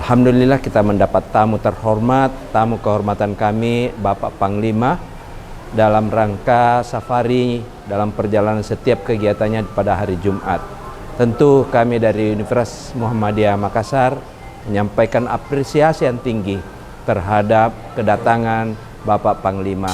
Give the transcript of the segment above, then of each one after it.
Alhamdulillah kita mendapat tamu terhormat, tamu kehormatan kami Bapak Panglima dalam rangka safari dalam perjalanan setiap kegiatannya pada hari Jumat. Tentu kami dari Universitas Muhammadiyah Makassar menyampaikan apresiasi yang tinggi terhadap kedatangan Bapak Panglima.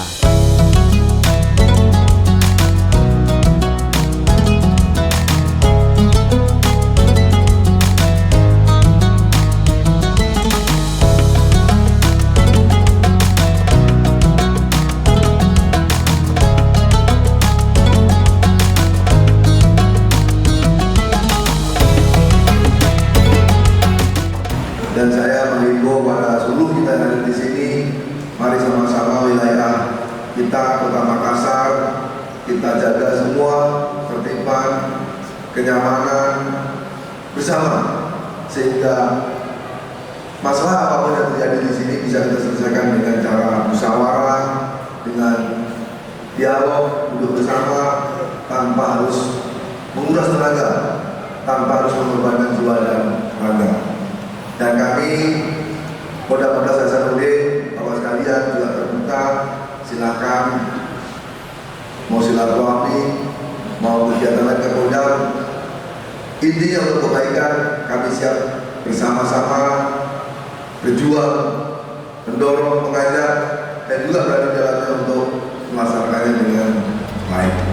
Dan saya menghimbau pada seluruh kita yang ada di sini, mari sama-sama wilayah kita, Kota Makassar, kita jaga semua ketertiban, kenyamanan bersama, sehingga masalah apapun yang terjadi di sini bisa kita selesaikan dengan cara musyawarah, dengan dialog, duduk bersama, tanpa harus menguras tenaga, tanpa harus mengorbankan jiwa dan raga. Dan kami, Polda Hasanuddin, Bapak sekalian juga terbuka, silakan mau silaturahmi, mau kegiatan lain ke Polda. Intinya untuk kebaikan, kami siap bersama-sama berjuang, mendorong, mengajak, dan juga berada di dalamnya untuk melaksanakannya dengan baik.